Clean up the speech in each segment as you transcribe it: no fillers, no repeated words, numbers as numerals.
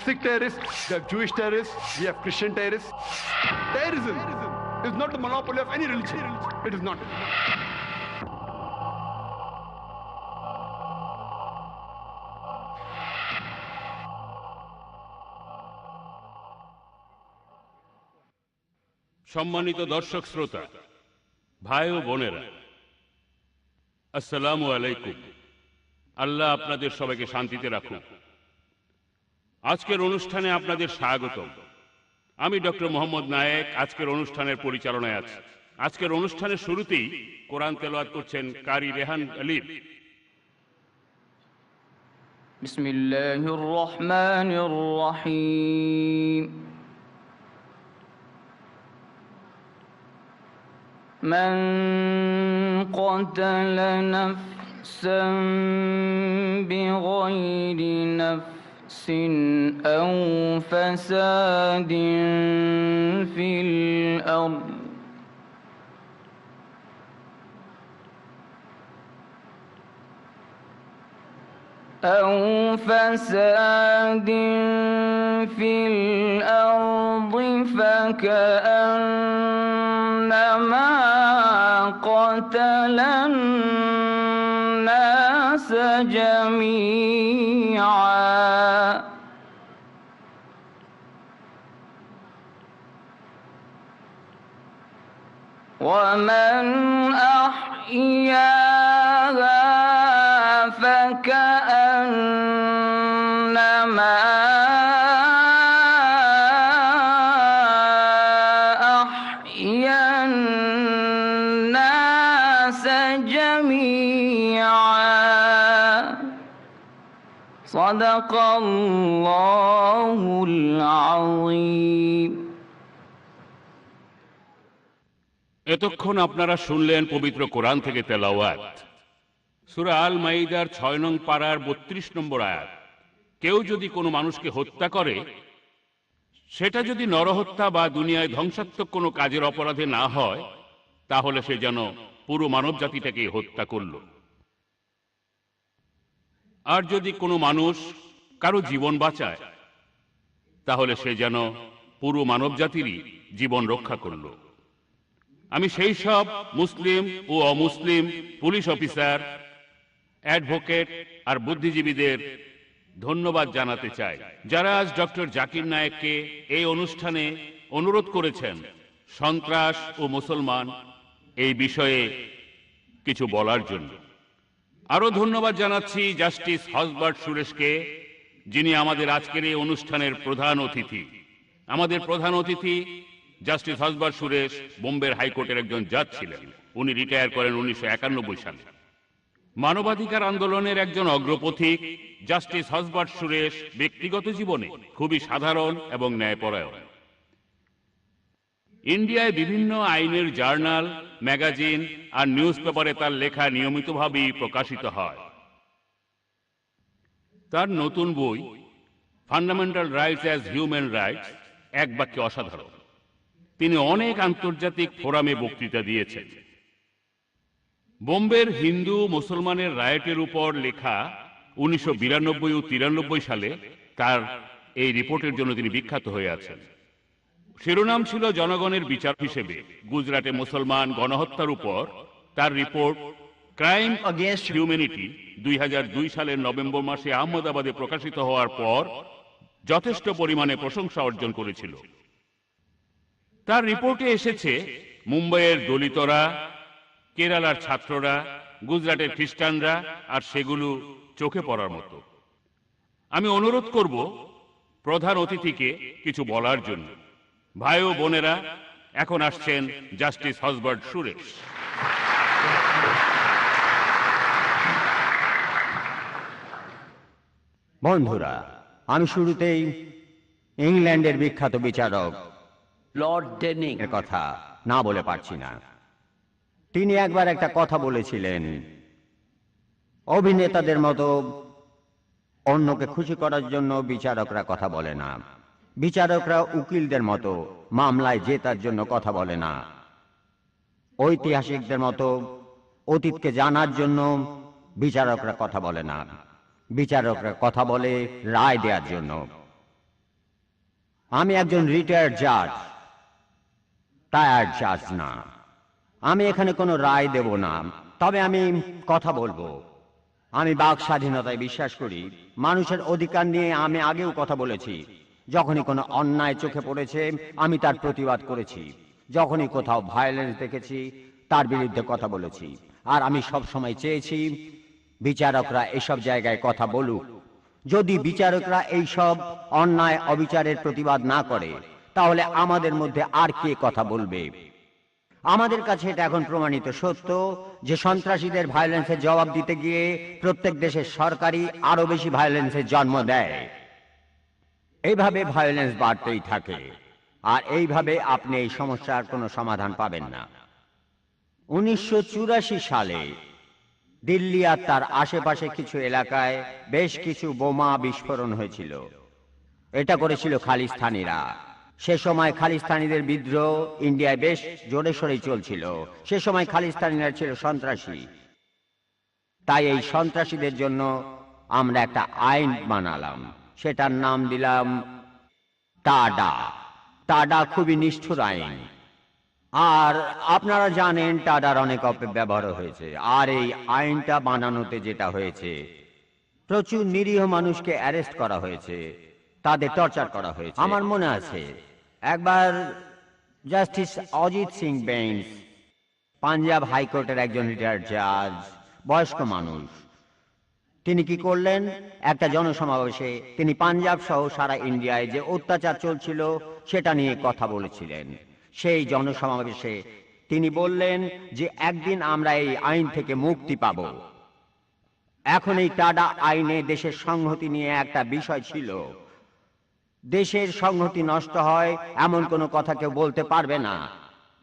Sikh terrorists, we have Jewish terrorists, we have Christian terrorists. Terrorism is not the monopoly of any religion. It is not. সম্মানিত দর্শক শ্রোতা, ভাই ও বোনেরা, আসসালামু আলাইকুম। আল্লাহ আপনাদের সবাইকে শান্তিতে রাখুন। আজকের অনুষ্ঠানে আপনাদের স্বাগতম। আমি ডক্টর মোহাম্মদ নায়েক আজকের অনুষ্ঠানের পরিচালনায় আছি। আজকের অনুষ্ঠানের শুরুতেই কোরআন তেলাওয়াত করছেন কারি রেহান আলী। বিসমিল্লাহির রহমানির রহিম। من قتل نفسا بغير نفس أو فساد في الأرض فكأنما قتل الناس جميعا ومن أحياها فكأنما أحيا الناس جميعا صدق الله العظيم। এতক্ষণ আপনারা শুনলেন পবিত্র কোরআন থেকে তেলাওয়াত, সূরা আল মাইদার 6 নং পারার 32 নম্বর আয়াত। কেউ যদি কোনো মানুষকে হত্যা করে, সেটা যদি নরহত্যা বা দুনিয়ায় ধ্বংসাত্মক কোনো কাজের অপরাধে না হয়, তাহলে সে যেন পুরো মানব জাতিটাকে হত্যা করল। আর যদি কোনো মানুষ কারো জীবন বাঁচায়, তাহলে সে যেন পুরো মানব জাতিরই জীবন রক্ষা করল। আমি সেই সব মুসলিম ও অমুসলিম পুলিশ অফিসার, অ্যাডভোকেট আর বুদ্ধিজীবীদের ধন্যবাদ জানাতে চাই, যারা আজ ডক্টর জাকির নায়েককে এই অনুষ্ঠানে অনুরোধ করেছেন সন্ত্রাস ও মুসলমান এই বিষয়ে কিছু বলার জন্য। আরো ধন্যবাদ জানাচ্ছি জাস্টিস হসবার্ট সুরেশকে, যিনি আমাদের আজকের এই অনুষ্ঠানের প্রধান অতিথি। আমাদের প্রধান অতিথি জাস্টিস হসবার্ট সুরেশ বোম্বের হাইকোর্টের একজন জাজ ছিলেন। উনি রিটায়ার করেন 1991 সালে। মানবাধিকার আন্দোলনের একজন অগ্রপথিক জাস্টিস হসবার্ট সুরেশ ব্যক্তিগত জীবনে খুবই সাধারণ এবং ন্যায়পরায়ণ। ইন্ডিয়ায় বিভিন্ন আইনের জার্নাল, ম্যাগাজিন আর নিউজ পেপারে তার লেখা নিয়মিতভাবেই প্রকাশিত হয়। তার নতুন বই fundamental rights as human rights এক বাক্যে অসাধারণ। তিনি অনেক আন্তর্জাতিক ফোরামে বক্তৃতা দিয়েছেন। বোম্বের হিন্দু মুসলমানের রায়টের উপর লেখা 1992 ও 93 সালে তার এই রিপোর্টের জন্য তিনি বিখ্যাত হয়ে আছেন। শিরোনাম ছিল জনগণের বিচার হিসেবে গুজরাটে মুসলমান গণহত্যার উপর তার রিপোর্ট ক্রাইম অ্যাগেইনস্ট হিউম্যানিটি 2002 সালের নভেম্বর মাসে আহমেদাবাদে প্রকাশিত হওয়ার পর যথেষ্ট পরিমাণে প্রশংসা অর্জন করেছিল। তার রিপোর্টে এসেছে মুম্বাইয়ের দলিতরা, কেরালার ছাত্ররা, গুজরাটের খ্রিস্টানরা, আর সেগুলো চোখে পড়ার মতো। আমি অনুরোধ করব প্রধান অতিথিকে কিছু বলার জন্য। ভাই ও বোনেরা, এখন আসছেন জাস্টিস হসবার্ট সুরেশ। বন্ধুরা, আমি শুরুতেই ইংল্যান্ডের বিখ্যাত বিচারক লর্ড ডেনিং এর কথা না বলে পারছি না। তিনি একবার একটা কথা বলেছিলেন, অভিনেতাদের মতো অন্যকে খুশি করার জন্য বিচারকরা কথা বলে না, বিচারকরা উকিলদের মতো মামলায় জেতার জন্য কথা বলে না, ঐতিহাসিকদের মতো অতীতকে জানার জন্য বিচারকরা কথা বলে না, বিচারকরা কথা বলে রায় দেওয়ার জন্য। আমি একজন রিটায়ার্ড জাজ, টায়ার্ড জাজ না। আমি এখানে কোনো রায় দেব না, তবে আমি কথা বলবো। আমি বাক স্বাধীনতায় বিশ্বাস করি। মানুষের অধিকার নিয়ে আমি আগেও কথা বলেছি। যখনই কোনো অন্যায় চোখে পড়েছে আমি তার প্রতিবাদ করেছি। যখনই কোথাও ভায়োলেন্স দেখেছি তার বিরুদ্ধে কথা বলেছি। আর আমি সব সময় চেয়েছি বিচারকরা এসব জায়গায় কথা বলুক। যদি বিচারকরা এই সব অন্যায় অবিচারের প্রতিবাদ না করে তাহলে আমাদের মধ্যে আর কে কথা বলবে? আমাদের কাছে এটা এখন প্রমাণিত সত্য যে সন্ত্রাসীদের ভায়োলেন্সের জবাব দিতে গিয়ে প্রত্যেক দেশের সরকারই আরো বেশি ভায়োলেন্সের জন্ম দেয়। এইভাবে ভায়োলেন্স বাড়তেই থাকে, আর এইভাবে আপনি এই সমস্যার কোনো সমাধান পাবেন না। 1984 সালে দিল্লি আর তার আশেপাশে কিছু এলাকায় বেশ কিছু বোমা বিস্ফোরণ হয়েছিল। এটা করেছিল খালিস্তানিরা। সে সময় খালিস্তানিদের বিদ্রোহ ইন্ডিয়ায় বেশ জোরে সোরেই চলছিল। সে সময় খালিস্তানিরা ছিল সন্ত্রাসী। তাই এই সন্ত্রাসীদের জন্য আমরা একটা আইন বানালাম, সেটার নাম দিলাম টাডা। টাডা খুবই নিষ্ঠুর আইন। আর আপনারা জানেন টাডার অনেক অপব্যবহার হয়েছে। আর এই আইনটা বানানোতে যেটা হয়েছে, প্রচুর নিরীহ মানুষকে অ্যারেস্ট করা হয়েছে, তাদের টর্চার করা হয়েছে। আমার মনে আছে একবার জাস্টিস অজিত সিং বেঞ্চ, পাঞ্জাব হাইকোর্টের একজন রিটায়ার্ড জাজ, বয়স্ক মানুষ, তিনি কি করলেন, একটা জনসমাবেশে তিনি পাঞ্জাব সহ সারা ইন্ডিয়ায় যে অত্যাচার চলছিল সেটা নিয়ে কথা বলেছিলেন। সেই জনসমাবেশে তিনি বললেন যে একদিন আমরা এই আইন থেকে মুক্তি পাব। এখন এই টাডা আইনে দেশের সংহতি নিয়ে একটা বিষয় ছিল। দেশের সংহতি নষ্ট হয় এমন কোনো কথা কেউ বলতে পারবে না।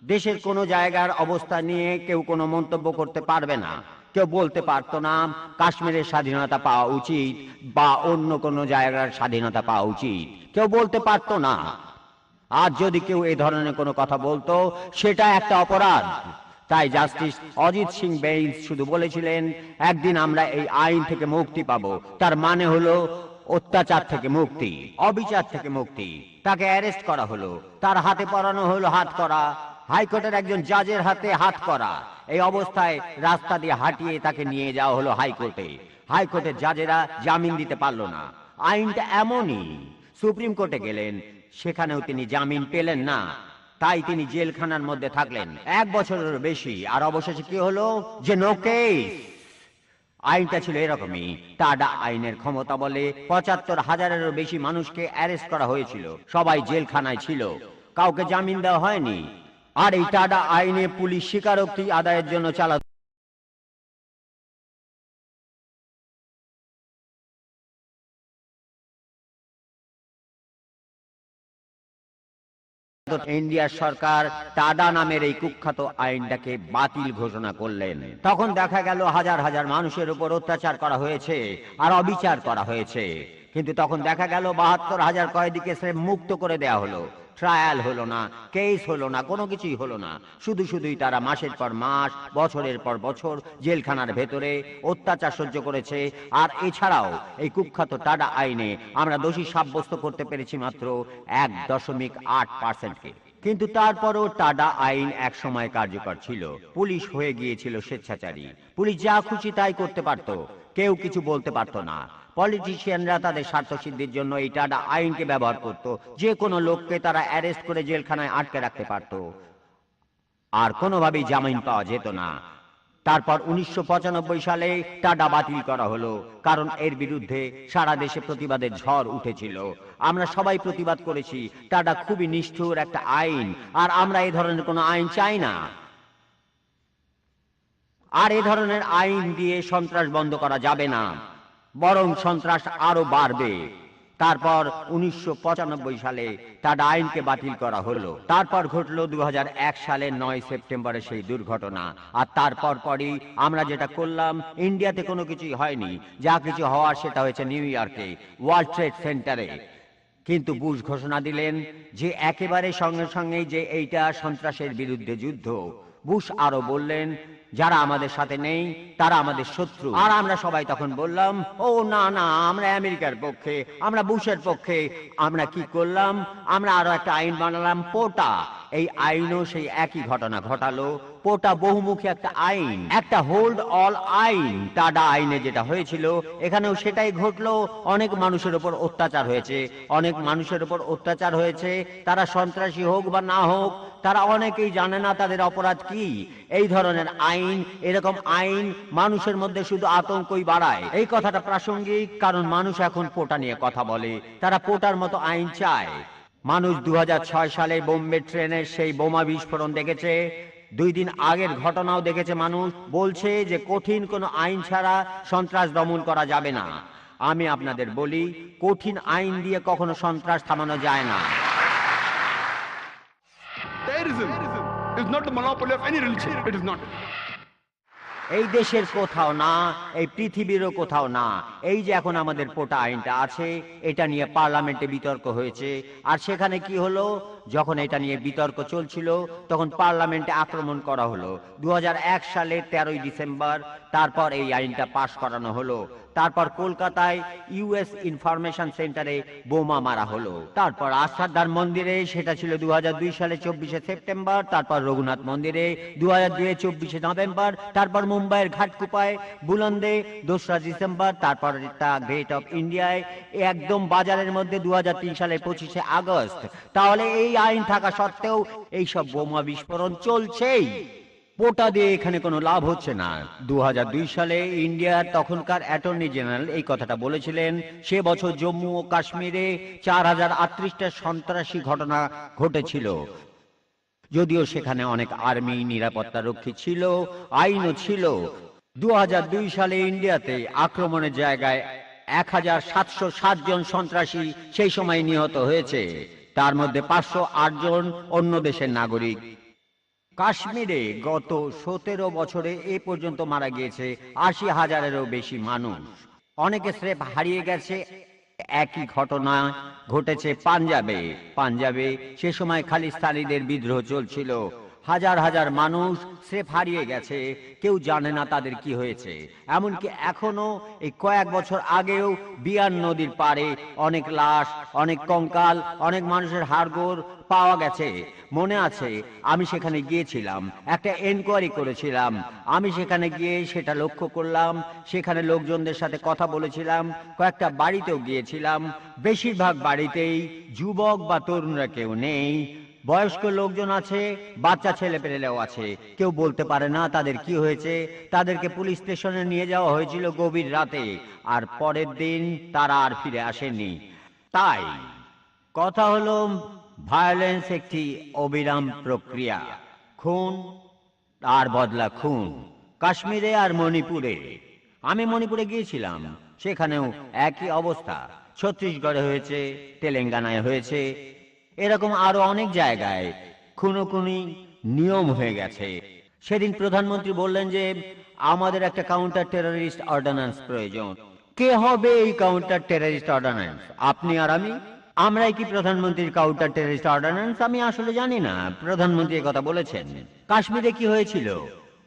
দেশের কোনো জায়গার অবস্থা নিয়ে কেউ কোনো মন্তব্য করতে পারবে না। কেউ বলতে পারতো না কাশ্মীরের স্বাধীনতা পাওয়া উচিত বা অন্য কোনো জায়গার স্বাধীনতা পাওয়া উচিত, কেউ বলতে পারতো না। আর যদি কেউ এই ধরনের কোনো কথা বলতো সেটা একটা অপরাধ। তাই জাস্টিস অজিত সিং বেঞ্চ শুধু বলেছিলেন একদিন আমরা এই আইন থেকে মুক্তি পাবো। তার মানে হলো অত্যাচার থেকে মুক্তি, অবিচার থেকে মুক্তি। তাকে অ্যারেস্ট করা হলো, তার হাতে পরানো হলো হাত করা, হাইকোর্টের একজন জাজের হাতে হাত করা। এই অবস্থায় রাস্তা দিয়ে হাঁটিয়ে তাকে নিয়ে যাওয়া হলো হাইকোর্টে। হাইকোর্টের জাজেরা জামিন দিতে পারল না। আইনটা এমনই। সুপ্রিম কোর্টে গেলেন, সেখানেও তিনি জামিন পেলেন না। তাই তিনি জেলখানার মধ্যে থাকলেন 1 বছরেরও বেশি। আর অবশেষে কি হলো যে নো কেস। আইনটা ছিল এরকমই। টাডা আইনের ক্ষমতা বলে ৭৫,০০০-এরও বেশি মানুষকে অ্যারেস্ট করা হয়েছিল। সবাই জেলখানায় ছিল, কাউকে জামিন দেওয়া হয়নি। আর এই টাডা আইনে পুলিশ স্বীকারোক্তি আদায়ের জন্য চালাত ইন্ডিয়ার সরকার টাডা নামের এই কুখ্যাত আইনটাকে বাতিল ঘোষণা করলেন। তখন দেখা গেল হাজার হাজার মানুষের উপর অত্যাচার করা হয়েছে আর অবিচার করা হয়েছে। কিন্তু তখন দেখা গেল ৭২,০০০ কয়েদিকে মুক্ত করে দেয়া হলো। ট্রায়াল হলো না, কেস হলো না, কোনো কিছুই হলো না। শুধুই তারা মাসের পর মাস, বছরের পর বছর জেলখানার ভেতরে অত্যাচার সহ্য করেছে। আর এছাড়াও এই কুখ্যাত টাডা আইনে আমরা দোষী সাব্যস্ত করতে পেরেছি মাত্র ১.৮%-কে। কিন্তু তারপরও টাডা আইন এক সময় কার্যকর ছিল। পুলিশ হয়ে গিয়েছিল স্বেচ্ছাচারী। পুলিশ যা খুশি তাই করতে পারত, কেউ কিছু বলতে পারত না। পলিটিশিয়ানরা তাদের স্বার্থ সিদ্ধির জন্য এই টাডা আইনকে ব্যবহার করত। যে কোনো লোককে তারা অ্যারেস্ট করে জেলখানায় আটকে রাখতে পারত, আর কোনোভাবেই জামিন পাওয়া যেত না। তারপর 1995 সালে টাডা বাতিল করা হলো, কারণ এর বিরুদ্ধে সারা দেশে প্রতিবাদের ঝড় উঠেছিল। আমরা সবাই প্রতিবাদ করেছি। টাডা খুবই নিষ্ঠুর একটা আইন, আর আমরা এই ধরনের কোনো আইন চাই না। আর এই ধরনের আইন দিয়ে সন্ত্রাস বন্ধ করা যাবে না, বরং সন্ত্রাস আরো বাড়বে। তারপর 1995 সালে টাডা আইনকে বাতিল করা হলো। তারপর ঘটলো 2001 সালের 9 সেপ্টেম্বরে সেই দুর্ঘটনা। আর তারপর পরই আমরা যেটা করলাম, ইন্ডিয়াতে কোনো কিছুই হয়নি। যা কিছু হওয়ার সেটা হয়েছে নিউ ইয়র্কে, ওয়ার্ল্ড ট্রেড সেন্টারে। কিন্তু বুশ ঘোষণা দিলেন যে একেবারে সঙ্গে সঙ্গেই যে এইটা সন্ত্রাসের বিরুদ্ধে যুদ্ধ। বুশ আরো বললেন, যারা আমাদের সাথে নেই তারা আমাদের শত্রু। আর আমরা সবাই তখন বললাম, ও না না, আমরা আমেরিকার পক্ষে, আমরা বুশের পক্ষে। আমরা কি করলাম? আমরা আরো একটা আইন বানালাম, পোটা। এই আইনও সেই একই ঘটনা ঘটালো। পোটা বহুমুখী একটা আইন, একটা হোল্ড অল আইন। টাডা আইনে যেটা হয়েছিল এখানেও সেটাই ঘটলো। অনেক মানুষের উপর অত্যাচার হয়েছে, অনেক মানুষের উপর অত্যাচার হয়েছে। তারা সন্ত্রাসী হোক বা না হোক, তারা অনেকেই জানে না তাদের অপরাধ কি। এই ধরনের আইন, এরকম আইন মানুষের মধ্যে শুধু আতঙ্কই বাড়ায়। এই কথাটা প্রাসঙ্গিক, কারণ মানুষ এখন পোটা নিয়ে কথা বলে। তারা পোটার মতো আইন চায়। মানুষ 2006 সালে বোম্বে ট্রেনের সেই বোমা বিস্ফোরণ দেখেছে। 2 দিন আগের ঘটনাও দেখেছে। মানুষ বলছে যে কঠিন কোনো আইন ছাড়া সন্ত্রাস দমন করা যাবে না। আমি আপনাদের বলি, কঠিন আইন দিয়ে কখনো সন্ত্রাস থামানো যায় না। Terrorism is not the monopoly of any religion. It is not. এই দেশের কোথাও না, এই পৃথিবীরও কোথাও না। এই যে এখন আমাদের পোটা আইনটা আছে, এটা নিয়ে পার্লামেন্টে বিতর্ক হয়েছে। আর সেখানে কি হলো? যখন এটা নিয়ে বিতর্ক চলছিল তখন পার্লামেন্টে আক্রমণ করা হলো। 2001 সালে 13ই ডিসেম্বর তারপর এই আইনটা পাশ করানো হলো। তারপর কলকাতায় ইউএস ইনফরমেশন সেন্টারে বোমা মারা হলো। তারপর আস্থারদার মন্দিরে, সেটা ছিল 2002 সালে 24শে সেপ্টেম্বর। তারপর রঘুনাথ মন্দিরে 2002 24শে নভেম্বর। তারপর মুম্বাইয়ের ঘাটকুপায় বুলন্দে 2রা ডিসেম্বর। তারপর এটা গেট অফ ইন্ডিয়ায় একদম বাজারের মধ্যে 2003 সালের 25শে আগস্ট। তাহলে এই আইন থাকা সত্ত্বেও এইসব বোমা বিস্ফোরণ চলছেই। পোটা দিয়ে এখানে কোনো লাভ হচ্ছে না। 2002 সালে ইন্ডিয়ার তখনকার অ্যাটর্নি জেনারেল এই কথাটা বলেছিলেন। সে বছর জম্মু ও কাশ্মীরে 4038টা সন্ত্রাসী ঘটনা ঘটেছিল। যদিও সেখানে অনেক আর্মি, নিরাপত্তা রক্ষী ছিল, আইনও ছিল। 2002 সালে ইন্ডিয়াতে আক্রমণের জায়গায় 1707 জন সন্ত্রাসী সেই সময় নিহত হয়েছে। তার মধ্যে 508 জন অন্য দেশের নাগরিক। কাশ্মীরে গত 17 বছরে এ পর্যন্ত মারা গিয়েছে 80,000-এরও বেশি মানুষ। অনেকে স্রেফ হারিয়ে গেছে। একই ঘটনা ঘটেছে পাঞ্জাবে সে সময় খালিস্তানিদের বিদ্রোহ চলছিল। হাজার হাজার মানুষ স্রেফ হারিয়ে গেছে, কেউ জানে না তাদের কি হয়েছে। এমনকি এখনো, এই কয়েক বছর আগেও বিয়ার নদীর পাড়ে অনেক লাশ, অনেক কঙ্কাল, অনেক মানুষের হাড়গোড় পাওয়া গেছে। মনে আছে, আমি সেখানে গিয়েছিলাম, একটা এনকোয়ারি করেছিলাম। আমি সেখানে গিয়ে সেটা লক্ষ্য করলাম। সেখানে লোকজনদের সাথে কথা বলেছিলাম, কয়েকটা বাড়িতেও গিয়েছিলাম। বেশিরভাগ বাড়িতেই যুবক বা তরুণরা কেউ নেই। বয়স্ক লোকজন আছে, বাচ্চা ছেলে পেলেও আছে। কেউ বলতে পারে না তাদের কি হয়েছে। তাদেরকে পুলিশ স্টেশনে নিয়ে যাওয়া হয়েছিল গভীর রাতে, আর পরের দিন তারা আর ফিরে আসেনি। তাই কথা হলো, ভায়োলেন্স একটি অবিরাম প্রক্রিয়া। খুন আর বদলা খুন। কাশ্মীরে আর মণিপুরে, আমি মণিপুরে গিয়েছিলাম, সেখানেও একই অবস্থা। ছত্তিশগড়ে হয়েছে, তেলেঙ্গানায় হয়েছে, এরকম আরো অনেক জায়গায় খুনোখুনি নিয়ম হয়ে গেছে। সেদিন প্রধানমন্ত্রী বললেন যে আমাদের একটা কাউন্টার টেররিস্ট অর্ডিন্যান্স প্রয়োজন। কে হবে এই কাউন্টার টেররিস্ট অর্ডিন্যান্স? আপনি আর আমি? আমরাই কি প্রধানমন্ত্রীর কাউন্টার টেররিস্ট অর্ডিন্যান্স? আমি আসলে জানি না। প্রধানমন্ত্রী কথা বলেছেন। কাশ্মীরে কি হয়েছিল?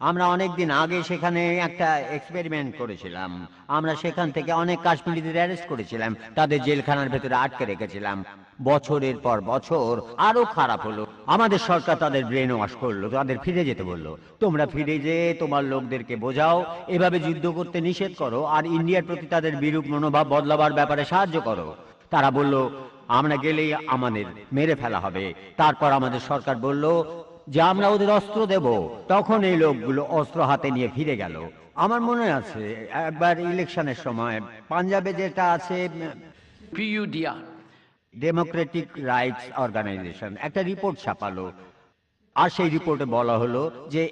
আমরা অনেকদিন আগে সেখানে একটা এক্সপেরিমেন্ট করেছিলাম। আমরা সেখান থেকে অনেক কাশ্মীরিদের অ্যারেস্ট করেছিলাম, তাদের জেলখানার ভেতরে আটকে রেখেছিলাম। বছরের পর বছর আরো খারাপ হলো। আমাদের সরকার তাদের ব্রেন ওয়াশ করলো, তাদের ফিরে যেতে বললো। তোমরা ফিরে যেয়ে তোমার লোকদেরকে বোঝাও, এভাবে যুদ্ধ করতে নিষেধ করো, আর ইন্ডিয়ার প্রতি তাদের বিরূপ মনোভাব বদলাবার ব্যাপারে সাহায্য করো। তারা বলল আমরা গেলেই আমাদের মেরে ফেলা হবে। তারপর আমাদের সরকার বলল যে আমরা ওদের অস্ত্র দেব। তখন এই লোকগুলো অস্ত্র হাতে নিয়ে ফিরে গেল। আমার মনে আছে একবার ইলেকশনের সময় পাঞ্জাবে যেটা আছে PUDR, ডেমোক্রেটিক রাইটস অর্গানাইজেশন, একটা রিপোর্ট ছাপালো। আর সেই রিপোর্টে বলা হলো যে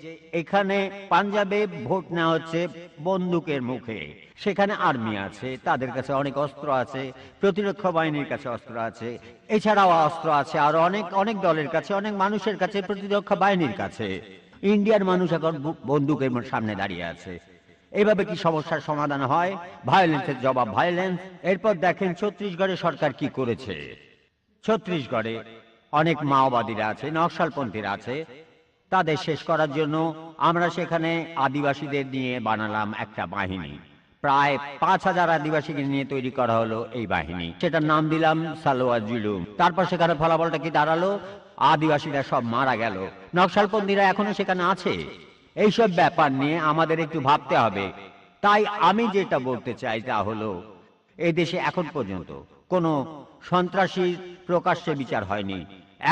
এখানে পাঞ্জাবে ভোট নেওয়া হচ্ছে বন্দুকের মুখে। সেখানে আর্মি আছে, তাদের কাছে অনেক অস্ত্র আছে, প্রতিরক্ষা বাহিনীর কাছে অস্ত্র আছে, এছাড়াও অস্ত্র আছে আরো অনেক অনেক দলের কাছে, অনেক মানুষের কাছে, প্রতিরক্ষা বাহিনীর কাছে। ইন্ডিয়ার মানুষ এখন বন্দুকের সামনে দাঁড়িয়ে আছে। এইভাবে কি সমস্যার সমাধান হয়? ভায়োলেন্সের জবাব ভায়োলেন্স। এরপর দেখেন ছত্তিশগড়ে সরকার কি করেছে। ছত্তিশগড়ে অনেক মাওবাদীরা আছে, নকশালপন্থীরা আছে, তাদের শেষ করার জন্য আমরা সেখানে আদিবাসীদের নিয়ে বানালাম একটা বাহিনী। প্রায় 5,000 আদিবাসীকে নিয়ে তৈরি করা হলো এই বাহিনী। সেটার নাম দিলাম সালোয়ার জুলুম। তারপর সেখানে ফলাফলটা কি দাঁড়ালো? আদিবাসীরা সব মারা গেল, নকশালপন্থীরা এখনো সেখানে আছে। এইসব ব্যাপার নিয়ে আমাদের একটু ভাবতে হবে। তাই আমি যেটা বলতে চাই তা হলো, এই দেশে এখন পর্যন্ত কোনো সন্ত্রাসীর প্রকাশ্যে বিচার হয়নি,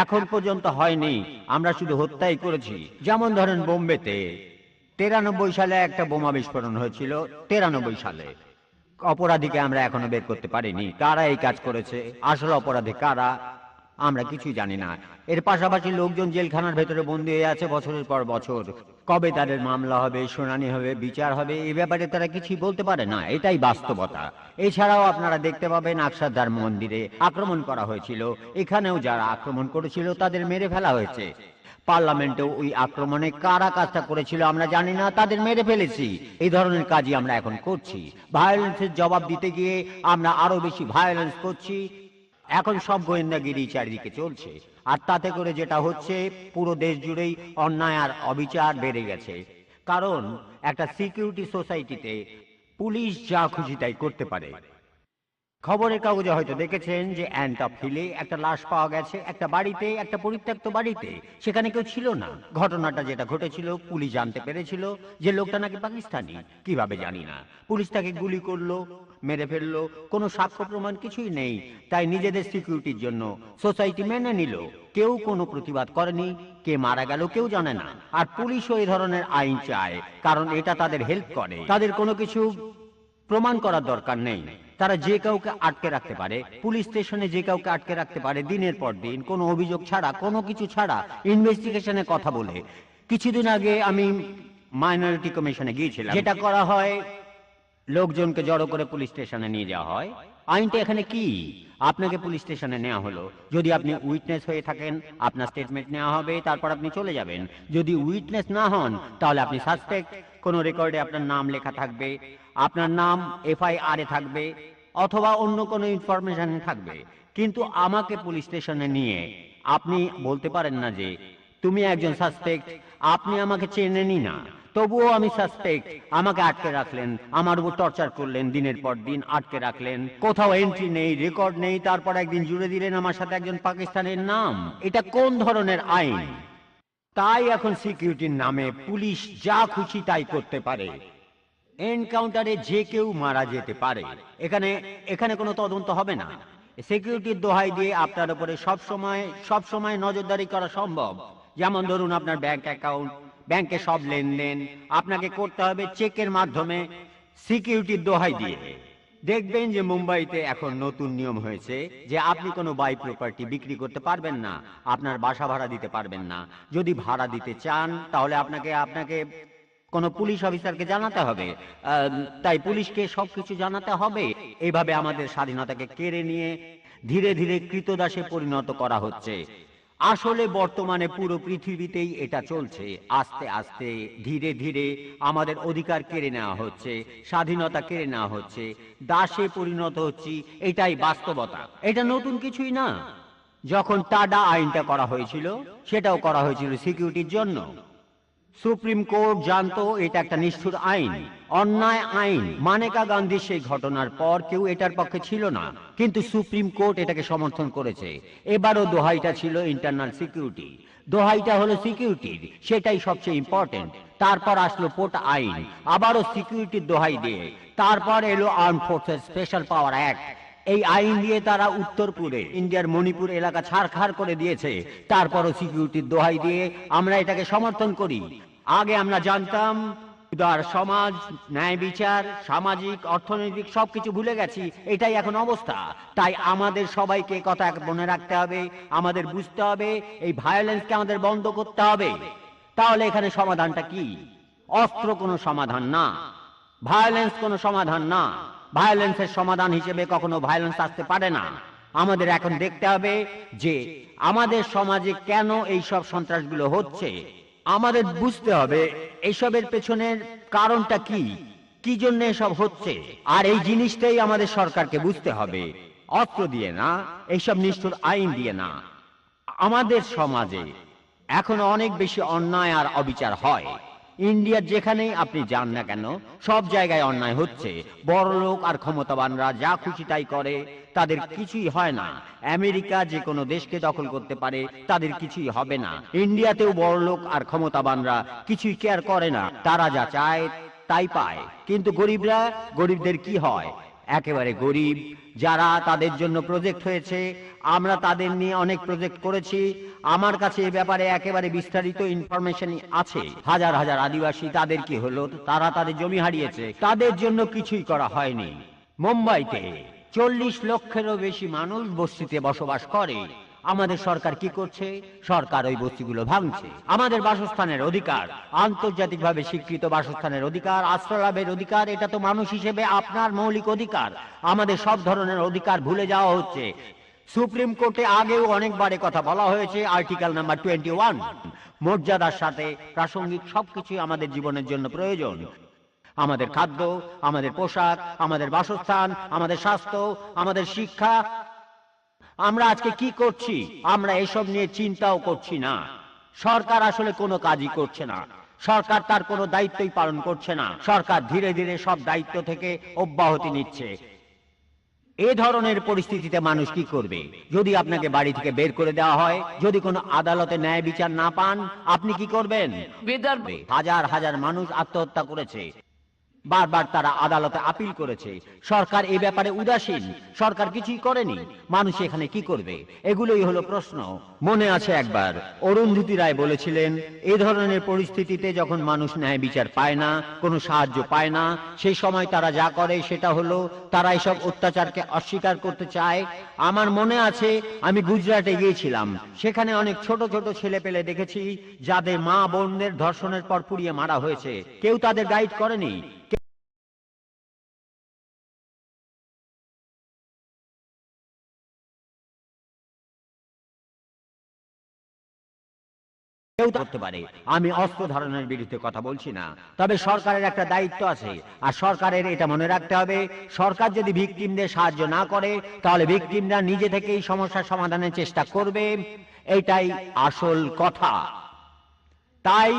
এখন পর্যন্ত হয়নি। আমরা শুধু হত্যাই করেছি। যেমন ধরেন বোম্বেতে 93 সালে একটা বোমা বিস্ফোরণ হয়েছিল। 93 সালে অপরাধীকে আমরা এখনো বের করতে পারিনি। কারা এই কাজ করেছে, আসল অপরাধী কারা, আমরা কিছুই জানি না। এর পাশাপাশি লোকজন জেলখানার ভেতরে বন্দী হয়ে আছে বছরের পর বছর। কবে তাদের মামলা হবে, শুনানি হবে, বিচার হবে, এই ব্যাপারে তারা কিছুই বলতে পারে না। এটাই বাস্তবতা। এছাড়াও আপনারা দেখতে পাবেন আকসারদার মন্দিরে আক্রমণ করা হয়েছিল। এখানেও যারা আক্রমণ করেছিল তাদের মেরে ফেলা হয়েছে। পার্লামেন্টেও ওই আক্রমণে কারা কাজটা করেছিল আমরা জানি না, তাদের মেরে ফেলেছি। এই ধরনের কাজই আমরা এখন করছি। ভায়োলেন্সের জবাব দিতে গিয়ে আমরা আরো বেশি ভায়োলেন্স করছি। এখন সব গোয়েন্দাগিরি চারিদিকে চলছে, আর তাতে করে যেটা হচ্ছে, পুরো দেশ জুড়েই অন্যায় আর অবিচার বেড়ে গেছে। কারণ একটা সিকিউরিটি সোসাইটিতে পুলিশ যা খুশি তাই করতে পারে। খবরের কাগজে হয়তো দেখেছেন যে অ্যান্টপ হিলে একটা লাশ পাওয়া গেছে একটা বাড়িতে, একটা পরিত্যক্ত বাড়িতে। সেখানে কেউ ছিল না। ঘটনাটা যেটা ঘটেছিল, পুলিশ জানতে পেরেছিল যে লোকটা নাকি পাকিস্তানি। কিভাবে জানি না। পুলিশ তাকে গুলি করলো, মেরে ফেললো। কোনো সাক্ষ্য প্রমাণ কিছুই নেই। তাই নিজেদের সিকিউরিটির জন্য সোসাইটি মেনে নিল। কেউ কোনো প্রতিবাদ করেনি। কে মারা গেল কেউ জানে না। আর পুলিশও এই ধরনের আইন চায়, কারণ এটা তাদের হেল্প করে। তাদের কোনো কিছু প্রমাণ করার দরকার নেই। তারা যে কাউকে আটকে রাখতে পারে, পুলিশ স্টেশনে যে কাউকে আটকে রাখতে পারে দিনের পর দিন, কোনো অভিযোগ ছাড়া, কোনো কিছু ছাড়া, ইনভেস্টিগেশনের কথা বলে। কিছুদিন আগে আমি মাইনরিটি কমিশনে গিয়েছিলাম। যেটা করা হয়, লোকজনকে জড়ো করে পুলিশ স্টেশনে নিয়ে যাওয়া হয়। আইনটা এখানে কি? আপনাকে পুলিশ স্টেশনে নেওয়া হলো। যদি আপনি উইটনেস হয়ে থাকেন, আপনার স্টেটমেন্ট নেওয়া হবে, তারপর আপনি চলে যাবেন। যদি উইটনেস না হন, তাহলে আপনি সাসপেক্ট। কোনো রেকর্ডে আপনার নাম লেখা থাকবে, আপনার নাম FIR এ থাকবে, অথবা অন্য কোনো ইনফরমেশনে থাকবে। কিন্তু আমাকে পুলিশ স্টেশনে নিয়ে আপনি বলতে পারেন না যে তুমি একজন সাসপেক্ট, আপনি আমাকে চেনেনই না, তবুও আমি সাসপেক্ট। আমাকে আটকে রাখলেন, আমার উপর টর্চার করলেন, দিনের পর দিন আটকে রাখলেন। কোথাও এন্ট্রি নেই, রেকর্ড নেই, তারপর একদিন জুড়ে দিলেন আমার সাথে একজন পাকিস্তানের নাম। এটা কোন ধরনের আইন? তাই এখন সিকিউরিটির নামে পুলিশ যা খুশি তাই করতে পারে। এনকাউন্টারে যে কেউ মারা যেতে পারে। এখানে কোনো তদন্ত হবে না। সিকিউরিটির দোহাই দিয়ে আপনার উপরে সব সময় নজরদারি করা সম্ভব। যেমন ধরুন আপনার ব্যাংক অ্যাকাউন্ট, ব্যাংকে সব লেনদেন আপনাকে করতে হবে চেকের মাধ্যমে, সিকিউরিটির দোহাই দিয়ে। দেখবেন যে মুম্বাইতে এখন নতুন নিয়ম হয়েছে যে আপনি কোনো বাই প্রপার্টি বিক্রি করতে পারবেন না, আপনার বাসা ভাড়া দিতে পারবেন না। যদি ভাড়া দিতে চান তাহলে আপনাকে কোনো পুলিশ অফিসারকে জানাতে হবে। তাই পুলিশকে সবকিছু জানাতে হবে। এইভাবে আমাদের স্বাধীনতাকে কেড়ে নিয়ে ধীরে ধীরে কৃতদাসে পরিণত করা হচ্ছে। আসলে বর্তমানে পুরো পৃথিবীতেই এটা চলছে। আস্তে আস্তে ধীরে ধীরে আমাদের অধিকার কেড়ে নেওয়া হচ্ছে, স্বাধীনতা কেড়ে নেওয়া হচ্ছে, দাসে পরিণত হচ্ছি। এটাই বাস্তবতা। এটা নতুন কিছুই না। যখন টাডা আইনটা করা হয়েছিল, সেটাও করা হয়েছিল সিকিউরিটির জন্য। সুপ্রিম কোর্ট জানতো এটা একটা নিষ্ঠুর আইন, অন্যায় আইন। মানেকা গান্ধীর সেই ঘটনার পর কেউ এটার পক্ষে ছিল না, কিন্তু সুপ্রিম কোর্ট এটাকে সমর্থন করেছে। এবারও দোহাইটা ছিল ইন্টারনাল সিকিউরিটি। দোহাইটা হলো সিকিউরিটির, সেটাই সবচেয়ে ইম্পর্টেন্ট। তারপর আসলো পোর্ট আইন, আবারও সিকিউরিটির দোহাই দিয়ে। তারপর এলো আর্ম ফোর্সেস স্পেশাল পাওয়ার অ্যাক্ট। এই আইন দিয়ে তারা উত্তরপুরে ইন্ডিয়ার মণিপুর এলাকা ছাড়খাড় করে দিয়েছে। তারপরও সিকিউরিটির দোহাই দিয়ে আমরা এটাকে সমর্থন করি। আগে আমরা জানতাম উদার সমাজ, ন্যায় বিচার, সামাজিক, অর্থনৈতিক সবকিছু ভুলে গেছি। এটাই এখন অবস্থা। তাই আমাদের সবাইকে কথা মনে রাখতে হবে, আমাদের বুঝতে হবে এই ভায়োলেন্সকে আমাদের বন্ধ করতে হবে। তাহলে এখানে সমাধানটা কি? অস্ত্র কোনো সমাধান না, ভায়োলেন্স কোনো সমাধান না। ভায়োলেন্সের সমাধান হিসেবে কখনো ভায়োলেন্স আসতে পারে না। আমাদের এখন দেখতে হবে যে আমাদের সমাজে কেন এই সব সন্ত্রাসগুলো হচ্ছে। আমাদের বুঝতে হবে এইসবের পেছনের কারণটা কি, কি জন্য এসব হচ্ছে। আর এই জিনিসটাই আমাদের সরকারকে বুঝতে হবে, অস্ত্র দিয়ে না, এইসব নিষ্ঠুর আইন দিয়ে না। আমাদের সমাজে এখনো অনেক বেশি অন্যায় আর অবিচার হয়। ইন্ডিয়ার যেখানেই আপনি যান না কেন, সব জায়গায় অন্যায় হচ্ছে। বড়লোক আর ক্ষমতাবানরা যা খুশি তাই করে, তাদের কিছুই হয় না। আমেরিকা যে কোনো দেশকে দখল করতে পারে, তাদের কিছুই হবে না। ইন্ডিয়াতেও বড়লোক আর ক্ষমতাবানরা কিছুই কেয়ার করে না, তারা যা চায় তাই পায়। কিন্তু গরিবরা, গরিবদের কি হয়? একেবারে গরিব যারা, তাদের জন্য প্রজেক্ট হয়েছে। আমরা তাদের নিয়ে অনেক প্রজেক্ট করেছি। আমার কাছে এ ব্যাপারে একেবারে বিস্তারিত ইনফরমেশন আছে। হাজার হাজার আদিবাসী, তাদের কি হলো? তারা তাদের জমি হারিয়েছে, তাদের জন্য কিছুই করা হয়নি। মুম্বাইতে 40 লক্ষেরও বেশি মানুষ বস্তিতে বসবাস করে। আমাদের সরকার কি করছে? সরকার ওই বস্তিগুলো ভাঙছে। আমাদের বাসস্থানের অধিকার, আন্তর্জাতিকভাবে স্বীকৃত বাসস্থানের অধিকার, আশ্রয় লাভের অধিকার, এটা তো মানুষ হিসেবে আপনার মৌলিক অধিকার। আমাদের সব ধরনের অধিকার ভুলে যাওয়া হচ্ছে। সুপ্রিম কোর্টে আগেও অনেকবার কথা বলা হয়েছে। আর্টিকেল নাম্বার 21, মর্যাদার সাথে প্রাসঙ্গিক সবকিছুই আমাদের জীবনের জন্য প্রয়োজন। আমাদের খাদ্য, আমাদের পোশাক, আমাদের বাসস্থান, আমাদের স্বাস্থ্য, আমাদের শিক্ষা। আমরা আজকে কি করছি? আমরা এসব নিয়ে চিন্তাও করছি না। সরকার আসলে কোনো কাজই করছে না। সরকার তার কোনো দায়িত্বই পালন করছে না। সরকার ধীরে ধীরে সব দায়িত্ব থেকে অব্যাহতি নিচ্ছে। এ ধরনের পরিস্থিতিতে মানুষ কি করবে? যদি আপনাকে বাড়ি থেকে বের করে দেওয়া হয়, যদি কোনো আদালতে ন্যায় বিচার না পান, আপনি কি করবেন? হাজার হাজার মানুষ আত্মহত্যা করেছে। বারবার তারা আদালতে আপিল করেছে। সরকার এই ব্যাপারে উদাসীন। সরকার কিছুই করেনি। মানুষ এখানে কি করবে? এগুলোই হলো প্রশ্ন। মনে আছে একবার অরুন্ধতী রায় বলেছিলেন, এই ধরনের পরিস্থিতিতে যখন মানুষ ন্যায় বিচার পায় না, কোনো সাহায্য পায় না, সেই সময় তারা যা করে সেটা হলো তারা এসব অত্যাচারকে অস্বীকার করতে চায়। আমার মনে আছে আমি গুজরাটে গিয়েছিলাম। সেখানে অনেক ছোট ছোট ছেলে পেলে দেখেছি যাদের মা বোনদের ধর্ষণের পর পুড়িয়ে মারা হয়েছে। কেউ তাদের গাইড করেনি। কেউ করতে পারে। আমি অস্ত্র ধারণের বিরুদ্ধে কথা বলছি না, তবে সরকারের একটা দায়িত্ব আছে। আর সরকারের এটা মনে রাখতে হবে, সরকার যদি ভিকটিমদের সাহায্য না করে, তাহলে ভিকটিমরা নিজে থেকেই সমস্যার সমাধানের চেষ্টা করবে। এটাই আসল কথা। তাই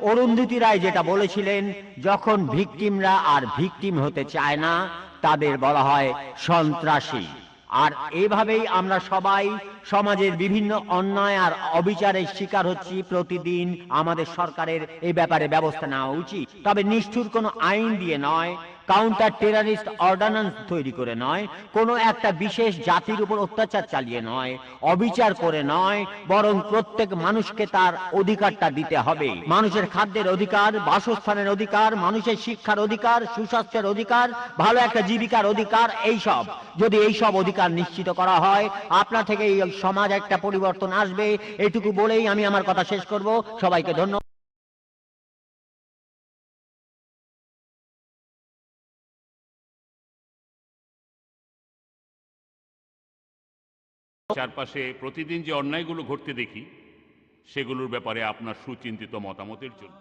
অরুন্ধতী রায় যেটা বলেছিলেন, যখন ভিকটিমরা আর ভিকটিম হতে চায় না, তাদের বলা হয় সন্ত্রাসী। আর এভাবেই আমরা সবাই সমাজের বিভিন্ন অন্যায় আর অবিচারের শিকার হচ্ছি প্রতিদিন। আমাদের সরকারের এই ব্যাপারে ব্যবস্থা নেওয়া উচিত, তবে নিষ্ঠুর কোনো আইন দিয়ে নয়, কাউন্টার টেররিস্ট অর্ডিন্যান্স তৈরি করে নয়, কোনো একটা বিশেষ জাতির উপর অত্যাচার চালিয়ে নয়, অবিচার করে নয়, বরং প্রত্যেক মানুষকে তার অধিকারটা দিতে হবে। মানুষের খাদ্যের অধিকার, বাসস্থানের অধিকার, মানুষের শিক্ষার অধিকার, সুস্বাস্থ্যের অধিকার, ভালো একটা জীবিকার অধিকার, এইসব যদি এইসব অধিকার নিশ্চিত করা হয়, আপনা থেকে এই সমাজ একটা পরিবর্তন আসবে। এটুকু বলেই আমি আমার কথা শেষ করব। সবাইকে ধন্যবাদ। চারপাশে প্রতিদিন যে অন্যায়গুলো ঘটতে দেখি, সেগুলোর ব্যাপারে আপনার সুচিন্তিত মতামতের জন্য